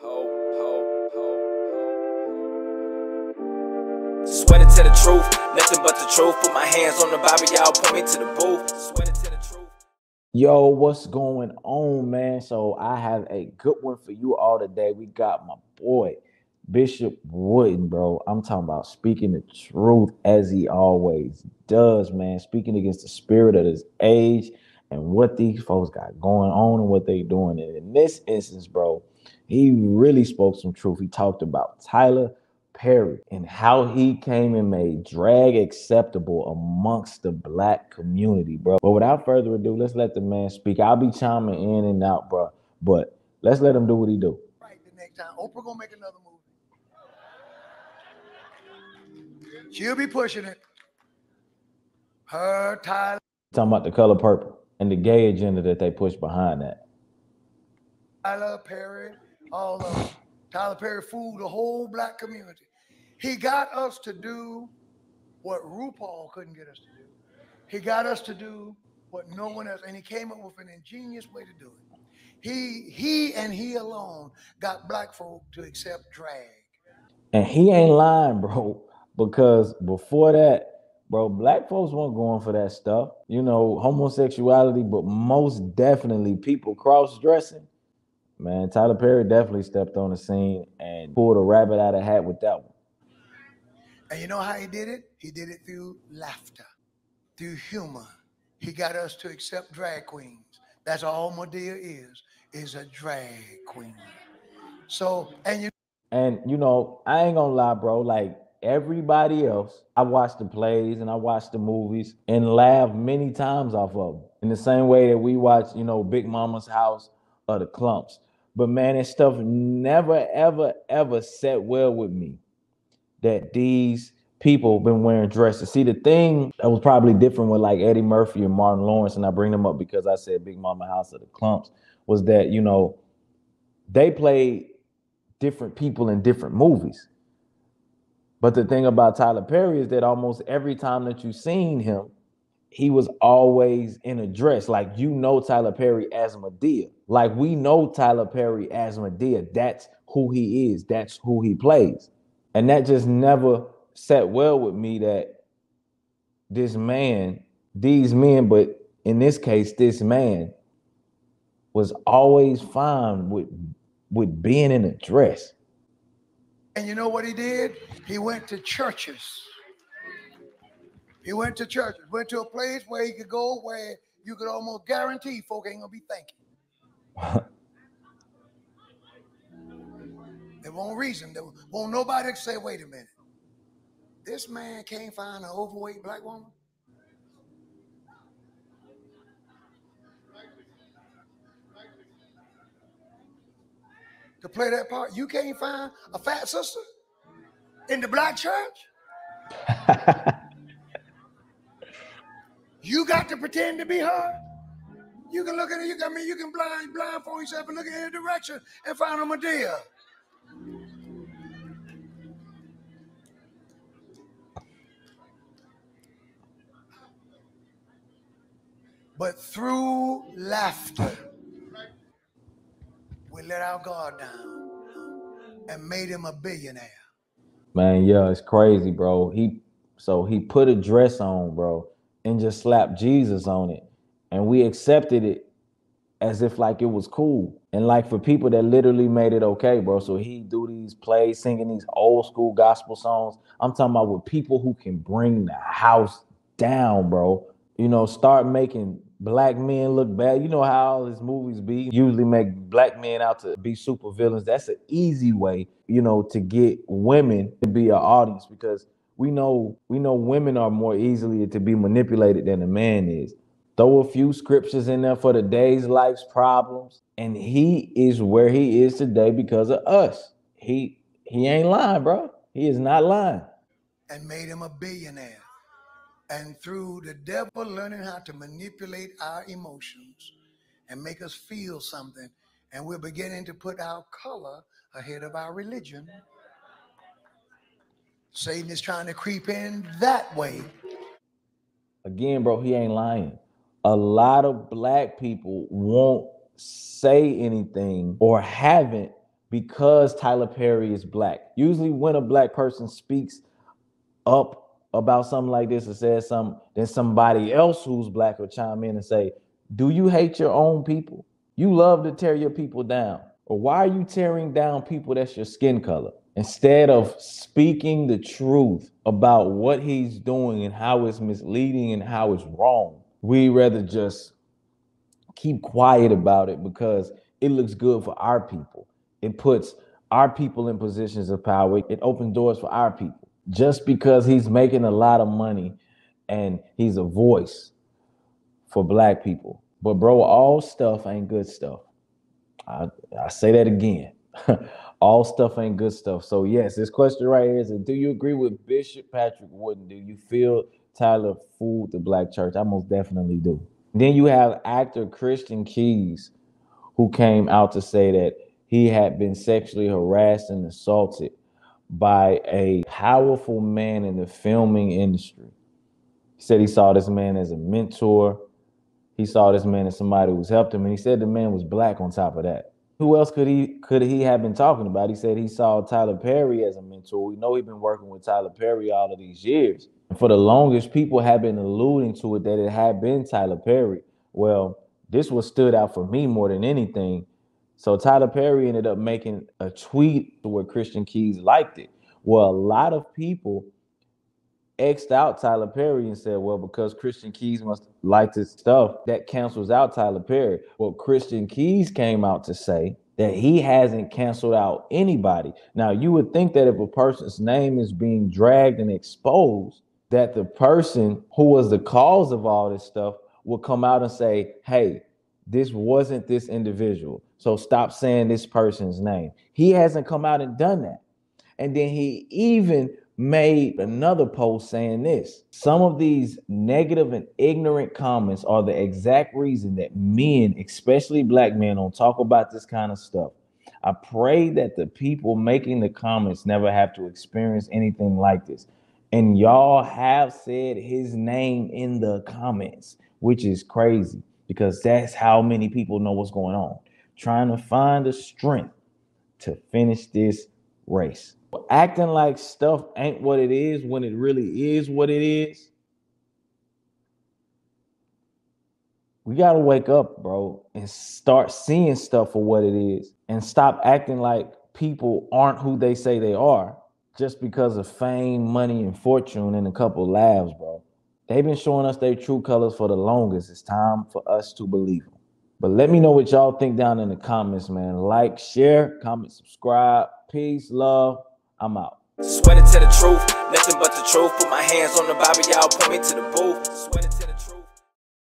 Sweater to the truth, nothing but the truth. Put my hands on the Bible, y'all point me to the booth. Sweater to the truth. Yo, what's going on, man? So I have a good one for you all today. We got my boy, Bishop Wooden, bro. I'm talking about speaking the truth as he always does, man. Speaking against the spirit of this age and what these folks got going on and what they doing. And in this instance, bro, he really spoke some truth. He talked about Tyler Perry and how he came and made drag acceptable amongst the black community, bro. But without further ado, let's let the man speak. I'll be chiming in and out, bro, but let's let him do what he do. Right, the next time Oprah gonna make another movie. She'll be pushing it. Her, Tyler Talking about the color purple and the gay agenda that they push behind that. Perry, all of them. Tyler Perry fooled the whole black community. He got us to do what RuPaul couldn't get us to do. He got us to do what no one else, and he came up with an ingenious way to do it. He and he alone got black folk to accept drag. And he ain't lying, bro, because before that, bro, black folks weren't going for that stuff. You know, homosexuality, but most definitely people cross-dressing. Man, Tyler Perry definitely stepped on the scene and pulled a rabbit out of the hat with that one. And you know how he did it? He did it through laughter, through humor. He got us to accept drag queens. That's all Madea is a drag queen. So, and you know, I ain't gonna lie, bro, like everybody else, I watched the plays and I watched the movies and laughed many times off of them. In the same way that we watch, you know, Big Mama's House or The Clumps. But man, that stuff never, ever, ever sat well with me that these people been wearing dresses. See, the thing that was probably different with like Eddie Murphy and Martin Lawrence, and I bring them up because I said Big Mama House of the Clumps, was that, you know, they played different people in different movies. But the thing about Tyler Perry is that almost every time that you've seen him, he was always in a dress. Like, you know Tyler Perry as Madea. Like, we know Tyler Perry as Madea. That's who he is. That's who he plays. And that just never sat well with me that this man, these men, but in this case, this man was always fine with being in a dress. And you know what he did? He went to churches. He went to churches, went to a place where he could go where you could almost guarantee folk ain't gonna be thinking. There won't reason. There won't nobody say, wait a minute. This man can't find an overweight black woman. To play that part, you can't find a fat sister in the black church. You got to pretend to be her. You can look at it. You can blindfold yourself and look in any direction and find a Madea. But through laughter, we let our guard down and made him a billionaire. Man, yeah, it's crazy, bro. He put a dress on, bro, and just slapped Jesus on it. And we accepted it as if like it was cool. And like for people that literally made it okay, bro. So he do these plays, singing these old school gospel songs. I'm talking about with people who can bring the house down, bro. You know, start making black men look bad. You know how all these movies be, usually make black men out to be super villains. That's an easy way, you know, to get women to be an audience, because we know women are more easily to be manipulated than a man is. Throw a few scriptures in there for the day's life's problems, and he is where he is today because of us. He ain't lying, bro. He is not lying. And made him a billionaire. And through the devil learning how to manipulate our emotions and make us feel something, and we're beginning to put our color ahead of our religion. Satan is trying to creep in that way. Again, bro, he ain't lying. A lot of black people won't say anything or haven't because Tyler Perry is black. Usually when a black person speaks up about something like this or says something, then somebody else who's black will chime in and say, do you hate your own people? You love to tear your people down. Or why are you tearing down people that's your skin color? Instead of speaking the truth about what he's doing and how it's misleading and how it's wrong, we rather just keep quiet about it because it looks good for our people. It puts our people in positions of power. It opens doors for our people. Just because he's making a lot of money and he's a voice for black people. But bro, all stuff ain't good stuff. I say that again. All stuff ain't good stuff. So yes, this question right here is, do you agree with Bishop Patrick Wooden? Do you feel Tyler fooled the black church? I most definitely do. Then you have actor Christian Keys, who came out to say that he had been sexually harassed and assaulted by a powerful man in the filming industry. He said he saw this man as a mentor. He saw this man as somebody who's helped him, and he said the man was black on top of that. Who else could he have been talking about? He said he saw Tyler Perry as a mentor. We know he's been working with Tyler Perry all of these years. And for the longest, people have been alluding to it that it had been Tyler Perry. Well, this was stood out for me more than anything. So Tyler Perry ended up making a tweet where Christian Keys liked it. Well, a lot of people X'd out Tyler Perry and said, well, because Christian Keys must like his stuff, that cancels out Tyler Perry. Well, Christian Keys came out to say that he hasn't canceled out anybody. Now, you would think that if a person's name is being dragged and exposed, that the person who was the cause of all this stuff would come out and say, hey, this wasn't this individual, so stop saying this person's name. He hasn't come out and done that. And then he even made another post saying this: some of these negative and ignorant comments are the exact reason that men, especially black men, don't talk about this kind of stuff. I pray that the people making the comments never have to experience anything like this. And y'all have said his name in the comments, which is crazy because that's how many people know what's going on, trying to find the strength to finish this race. Acting like stuff ain't what it is when it really is what it is. We got to wake up, bro, and start seeing stuff for what it is and stop acting like people aren't who they say they are just because of fame, money, and fortune and a couple of laughs, bro. They've been showing us their true colors for the longest. It's time for us to believe them. But let me know what y'all think down in the comments, man. Like, share, comment, subscribe. Peace, love. I'm out. Swear to tell the truth, nothing but the truth. Put my hands on the Bible, y'all point me to the booth.